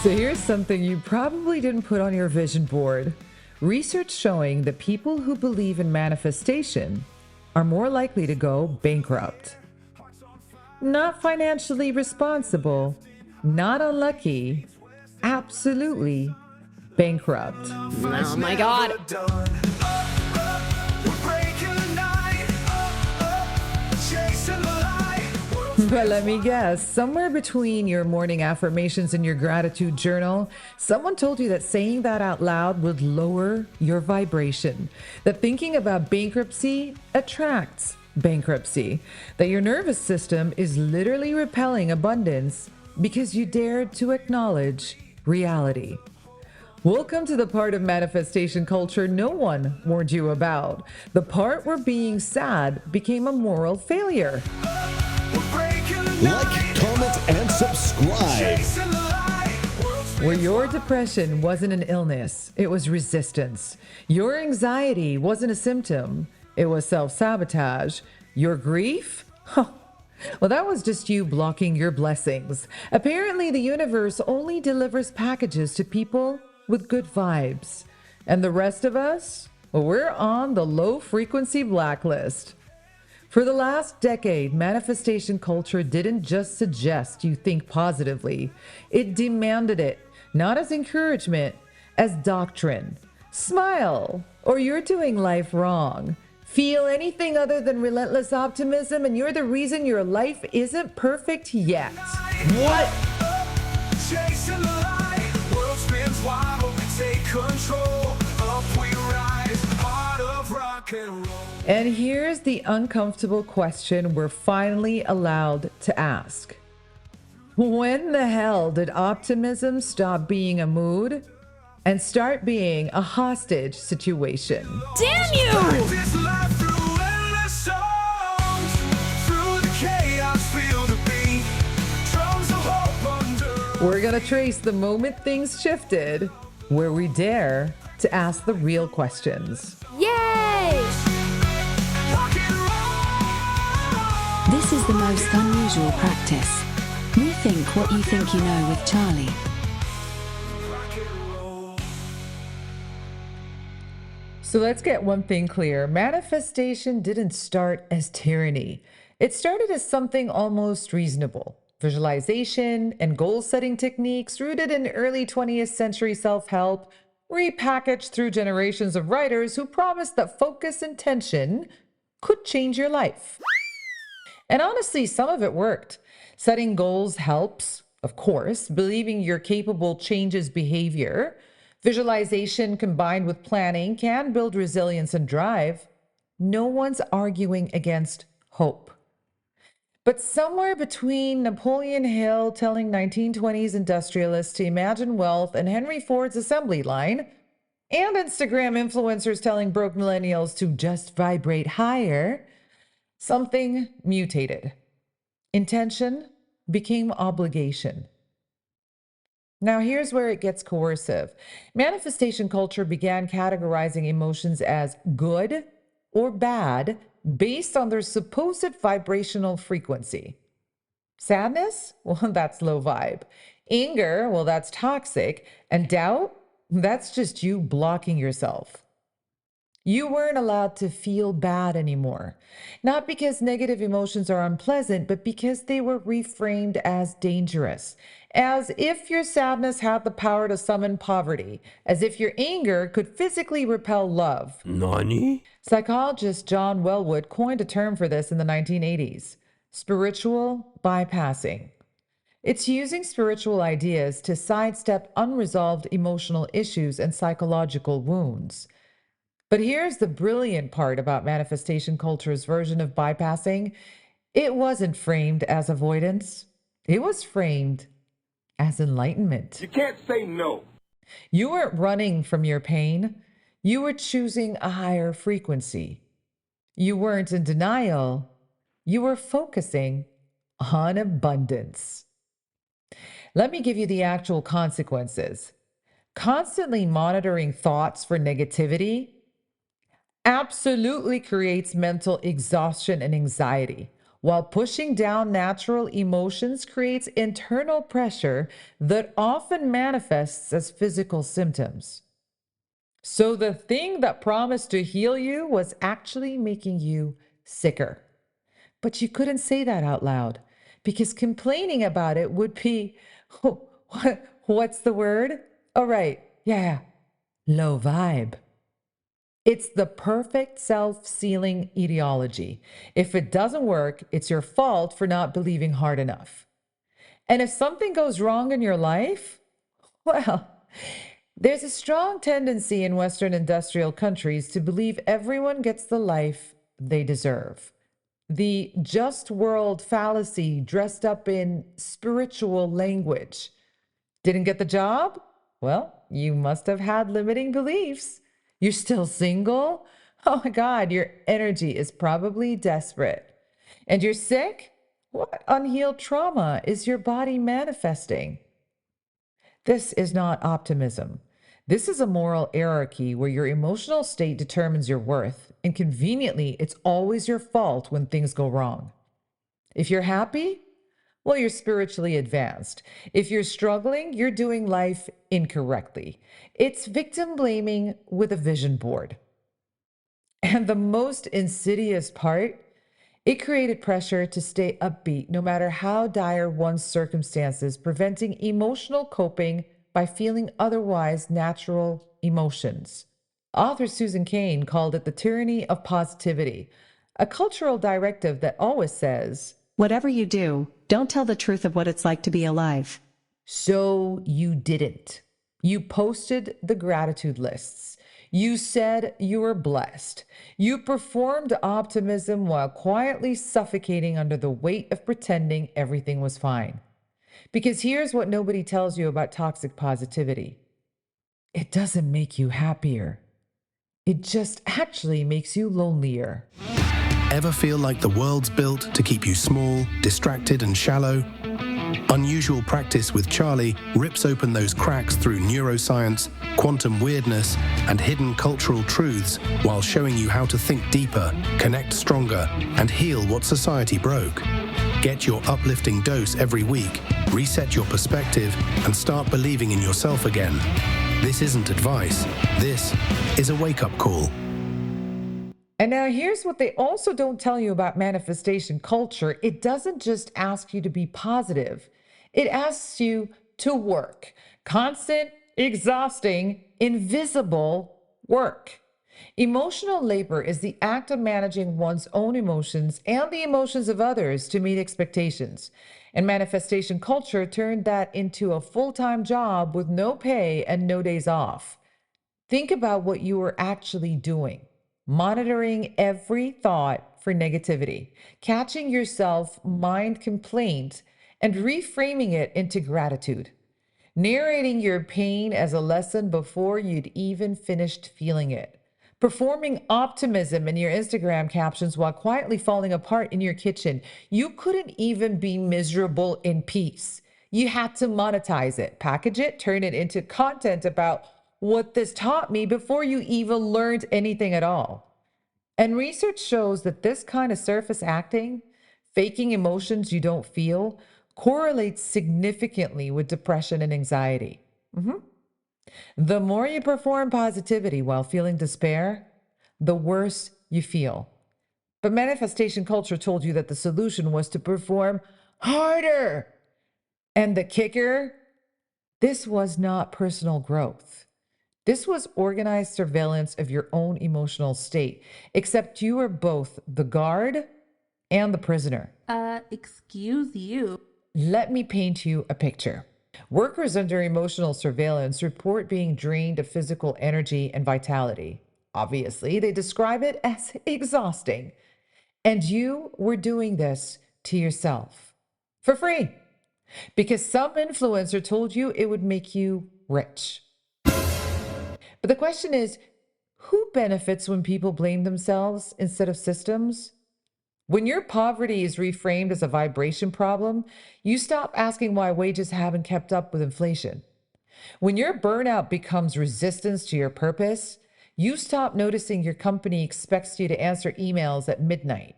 So here's something you probably didn't put on your vision board. Research showing that people who believe in manifestation are more likely to go bankrupt. Not financially responsible, not unlucky, absolutely bankrupt. Oh my God. But let me guess, somewhere between your morning affirmations and your gratitude journal, someone told you that saying that out loud would lower your vibration, that thinking about bankruptcy attracts bankruptcy, that your nervous system is literally repelling abundance because you dared to acknowledge reality. Welcome to the part of manifestation culture no one warned you about, the part where being sad became a moral failure. Like, comment, and subscribe. Where your depression wasn't an illness, it was resistance. Your anxiety wasn't a symptom, it was self-sabotage. Your grief? Well, that was just you blocking your blessings. Apparently, the universe only delivers packages to people with good vibes. And the rest of us? Well, we're on the low-frequency blacklist. For the last decade, manifestation culture didn't just suggest you think positively. It demanded it, not as encouragement, as doctrine. Smile, or you're doing life wrong. Feel anything other than relentless optimism, and you're the reason your life isn't perfect yet. What? Chasing the light, world spins wild, we take control. Up we rise, heart of rock and roll. And here's the uncomfortable question we're finally allowed to ask. When the hell did optimism stop being a mood and start being a hostage situation? Damn you! This life through endless songs, through the chaos, feel the beat, drums of hope under. We're gonna trace the moment things shifted, where we dare to ask the real questions. Yay! Rock and roll. This is the most unusual practice. Rethink what you think you know with Charlie. Rock and roll. So let's get one thing clear. Manifestation didn't start as tyranny. It started as something almost reasonable. Visualization and goal-setting techniques rooted in early 20th century self-help, repackaged through generations of writers who promised that focus and tension could change your life. And honestly, some of it worked. Setting goals helps, of course. Believing you're capable changes behavior. Visualization combined with planning can build resilience and drive. No one's arguing against hope. But somewhere between Napoleon Hill telling 1920s industrialists to imagine wealth and Henry Ford's assembly line, and Instagram influencers telling broke millennials to just vibrate higher, something mutated. Intention became obligation. Now, here's where it gets coercive. Manifestation culture began categorizing emotions as good or bad based on their supposed vibrational frequency. Sadness? Well, that's low vibe. Anger? Well, that's toxic. And doubt? That's just you blocking yourself. You weren't allowed to feel bad anymore. Not because negative emotions are unpleasant, but because they were reframed as dangerous. As if your sadness had the power to summon poverty. As if your anger could physically repel love. Nani? Psychologist John Wellwood coined a term for this in the 1980s. Spiritual bypassing. It's using spiritual ideas to sidestep unresolved emotional issues and psychological wounds. But here's the brilliant part about manifestation culture's version of bypassing. It wasn't framed as avoidance. It was framed as enlightenment. You can't say no. You weren't running from your pain. You were choosing a higher frequency. You weren't in denial. You were focusing on abundance. Let me give you the actual consequences. Constantly monitoring thoughts for negativity absolutely creates mental exhaustion and anxiety. while pushing down natural emotions creates internal pressure that often manifests as physical symptoms. So the thing that promised to heal you was actually making you sicker. But you couldn't say that out loud because complaining about it would be, what's the word? Oh, right. Yeah. Low vibe. It's the perfect self-sealing ideology. If it doesn't work, it's your fault for not believing hard enough. And if something goes wrong in your life, well, there's a strong tendency in Western industrial countries to believe everyone gets the life they deserve. The just world fallacy dressed up in spiritual language. Didn't get the job? Well, you must have had limiting beliefs. You're still single? Oh my God, your energy is probably desperate. And you're sick? What unhealed trauma is your body manifesting? This is not optimism. This is a moral hierarchy where your emotional state determines your worth, and conveniently, it's always your fault when things go wrong. If you're happy, well, you're spiritually advanced. If you're struggling, you're doing life incorrectly. It's victim blaming with a vision board. And the most insidious part, it created pressure to stay upbeat no matter how dire one's circumstances, preventing emotional coping by feeling otherwise natural emotions. Author Susan Cain called it the tyranny of positivity, a cultural directive that always says, whatever you do, don't tell the truth of what it's like to be alive. so you didn't. You posted the gratitude lists. You said you were blessed. You performed optimism while quietly suffocating under the weight of pretending everything was fine. Because here's what nobody tells you about toxic positivity: it doesn't make you happier, it just actually makes you lonelier. Ever feel like the world's built to keep you small, distracted, and shallow? Unusual Practice with Charlie rips open those cracks through neuroscience, quantum weirdness, and hidden cultural truths while showing you how to think deeper, connect stronger, and heal what society broke. Get your uplifting dose every week, reset your perspective, and start believing in yourself again. This isn't advice. This is a wake-up call. And now here's what they also don't tell you about manifestation culture. It doesn't just ask you to be positive. It asks you to work. Constant, exhausting, invisible work. Emotional labor is the act of managing one's own emotions and the emotions of others to meet expectations. And manifestation culture turned that into a full-time job with no pay and no days off. Think about what you are actually doing. Monitoring every thought for negativity, catching yourself mind complaint, and reframing it into gratitude. Narrating your pain as a lesson before you'd even finished feeling it. Performing optimism in your Instagram captions while quietly falling apart in your kitchen. You couldn't even be miserable in peace. You had to monetize it, package it, turn it into content about what this taught me before you even learned anything at all. And research shows that this kind of surface acting, faking emotions you don't feel, correlates significantly with depression and anxiety. The more you perform positivity while feeling despair, the worse you feel. But manifestation culture told you that the solution was to perform harder. And the kicker, this was not personal growth. This was organized surveillance of your own emotional state, except you were both the guard and the prisoner. Excuse you. Let me paint you a picture. Workers under emotional surveillance report being drained of physical energy and vitality. Obviously, they describe it as exhausting. And you were doing this to yourself for free because some influencer told you it would make you rich. But the question is, who benefits when people blame themselves instead of systems? When your poverty is reframed as a vibration problem, you stop asking why wages haven't kept up with inflation. When your burnout becomes resistance to your purpose, you stop noticing your company expects you to answer emails at midnight.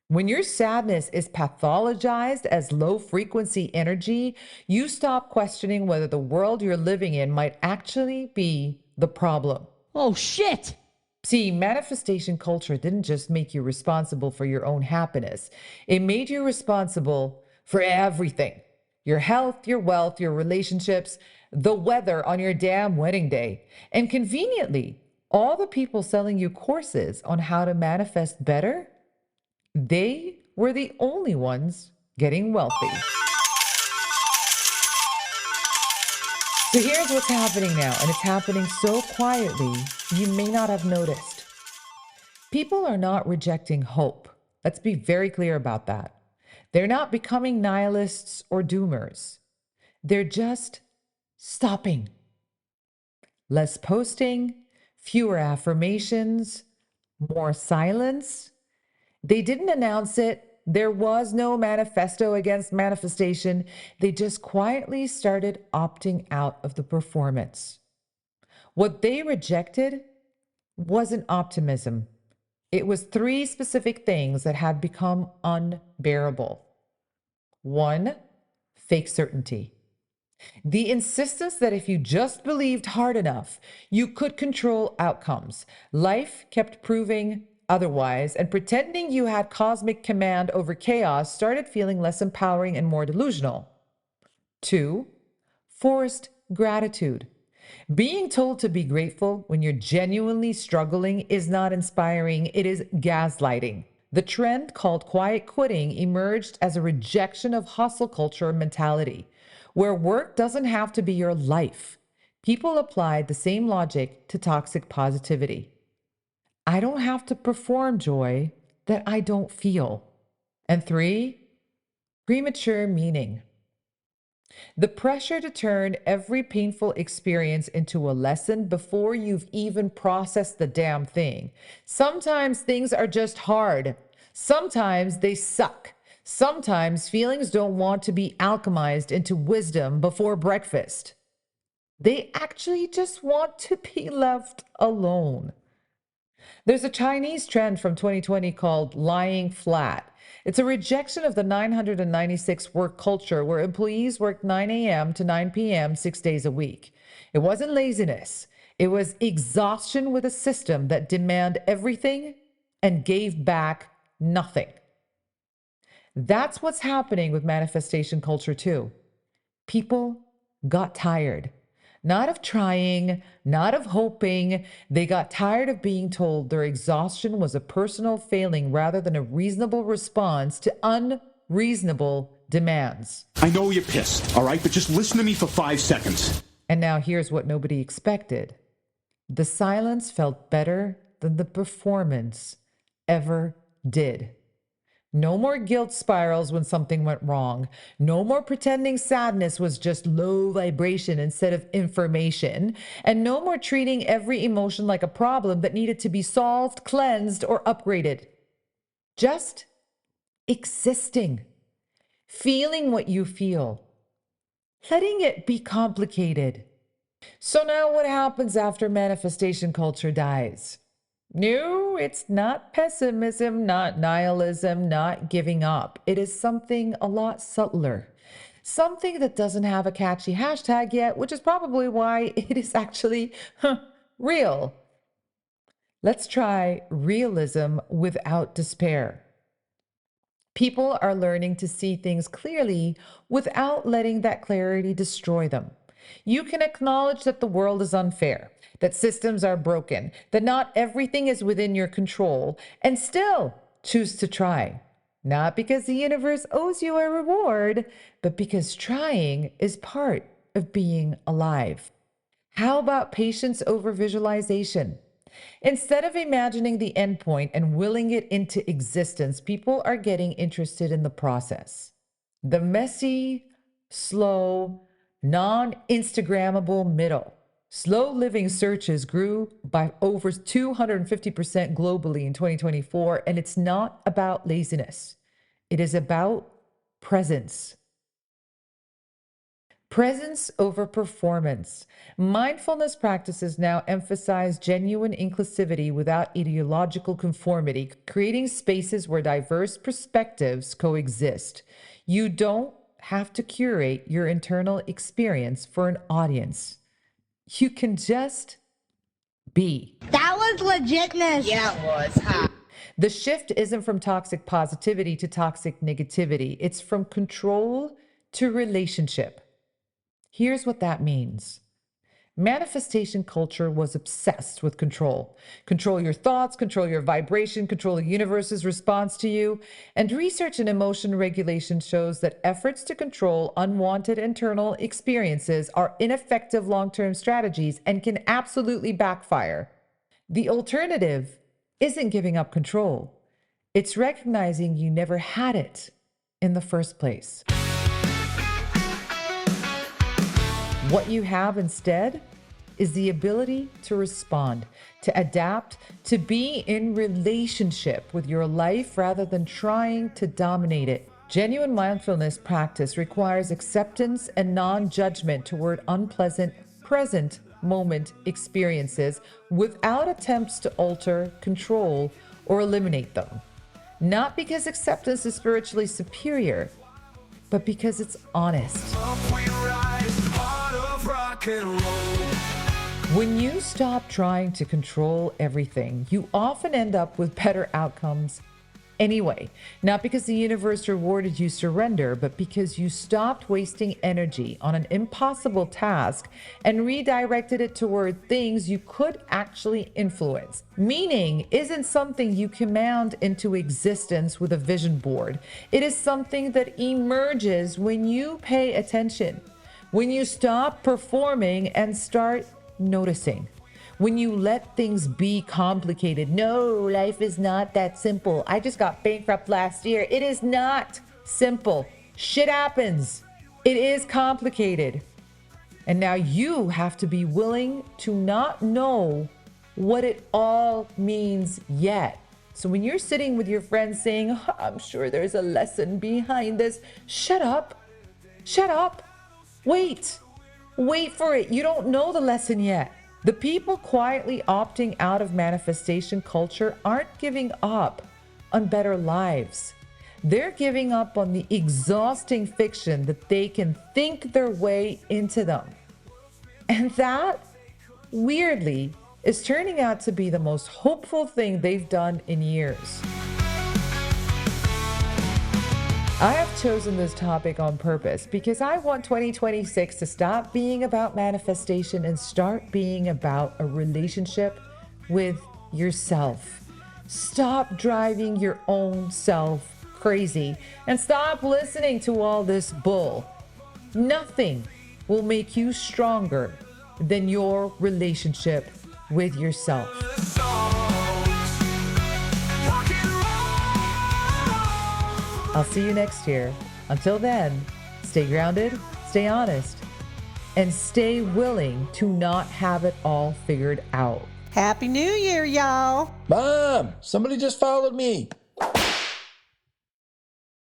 When your sadness is pathologized as low frequency energy, you stop questioning whether the world you're living in might actually be the problem. Oh, shit! See, manifestation culture didn't just make you responsible for your own happiness, it made you responsible for everything: your health, your wealth, your relationships, the weather on your damn wedding day. And conveniently, all the people selling you courses on how to manifest better, they were the only ones getting wealthy. So here's what's happening now, and it's happening so quietly, you may not have noticed. People are not rejecting hope. Let's be very clear about that. They're not becoming nihilists or doomers. They're just stopping. Less posting, fewer affirmations, more silence. They didn't announce it. There was no manifesto against manifestation. They just quietly started opting out of the performance. What they rejected wasn't optimism. It was three specific things that had become unbearable. One, fake certainty. The insistence that if you just believed hard enough, you could control outcomes. Life kept proving otherwise, and pretending you had cosmic command over chaos started feeling less empowering and more delusional. Two, forced gratitude. Being told to be grateful when you're genuinely struggling is not inspiring, it is gaslighting. The trend called quiet quitting emerged as a rejection of hustle culture mentality, where work doesn't have to be your life. People applied the same logic to toxic positivity. I don't have to perform joy that I don't feel. And three, premature meaning. The pressure to turn every painful experience into a lesson before you've even processed the damn thing. Sometimes things are just hard. Sometimes they suck. Sometimes feelings don't want to be alchemized into wisdom before breakfast. They actually just want to be left alone. There's a Chinese trend from 2020 called lying flat. It's a rejection of the 996 work culture where employees worked 9 a.m. to 9 p.m. 6 days a week. It wasn't laziness. It was exhaustion with a system that demanded everything and gave back nothing. That's what's happening with manifestation culture too. People got tired. Not of trying, not of hoping. They got tired of being told their exhaustion was a personal failing rather than a reasonable response to unreasonable demands. I know you're pissed, all right? But just listen to me for 5 seconds. And now here's what nobody expected. The silence felt better than the performance ever did. No more guilt spirals when something went wrong. No more pretending sadness was just low vibration instead of information. And no more treating every emotion like a problem that needed to be solved, cleansed, or upgraded. Just existing. Feeling what you feel. Letting it be complicated. So now what happens after manifestation culture dies? No, it's not pessimism, not nihilism, not giving up. It is something a lot subtler. Something that doesn't have a catchy hashtag yet, which is probably why it is actually real. Let's try realism without despair. People are learning to see things clearly without letting that clarity destroy them. You can acknowledge that the world is unfair, that systems are broken, that not everything is within your control, and still choose to try. Not because the universe owes you a reward, but because trying is part of being alive. How about patience over visualization? Instead of imagining the endpoint and willing it into existence, people are getting interested in the process. The messy, slow, non-Instagrammable middle. Slow living searches grew by over 250% globally in 2024, and it's not about laziness. It is about presence. Presence over performance. Mindfulness practices now emphasize genuine inclusivity without ideological conformity, creating spaces where diverse perspectives coexist. You don't have to curate your internal experience for an audience. You can just be. That was legitness. Yeah, it was, huh? The shift isn't from toxic positivity to toxic negativity. It's from control to relationship. Here's what that means. Manifestation culture was obsessed with control. Control your thoughts, control your vibration, control the universe's response to you. And research in emotion regulation shows that efforts to control unwanted internal experiences are ineffective long-term strategies and can absolutely backfire. The alternative isn't giving up control. It's recognizing you never had it in the first place. What you have instead is the ability to respond, to adapt, to be in relationship with your life rather than trying to dominate it. Genuine mindfulness practice requires acceptance and non-judgment toward unpleasant present moment experiences without attempts to alter, control, or eliminate them. Not because acceptance is spiritually superior, but because it's honest. When you stop trying to control everything, you often end up with better outcomes anyway. Not because the universe rewarded you surrender, but because you stopped wasting energy on an impossible task and redirected it toward things you could actually influence. Meaning isn't something you command into existence with a vision board. It is something that emerges when you pay attention. When you stop performing and start noticing. When you let things be complicated. No, life is not that simple. I just got bankrupt last year. It is not simple. Shit happens. It is complicated. And now you have to be willing to not know what it all means yet. So when you're sitting with your friends saying, I'm sure there's a lesson behind this, shut up. Shut up. Wait for it. You don't know the lesson yet. The people quietly opting out of manifestation culture aren't giving up on better lives. They're giving up on the exhausting fiction that they can think their way into them. And that, weirdly, is turning out to be the most hopeful thing they've done in years. I have chosen this topic on purpose because I want 2026 to stop being about manifestation and start being about a relationship with yourself. Stop driving your own self crazy and stop listening to all this bull. Nothing will make you stronger than your relationship with yourself. I'll see you next year. Until then, stay grounded, stay honest, and stay willing to not have it all figured out. Happy New Year, y'all. Mom, somebody just followed me.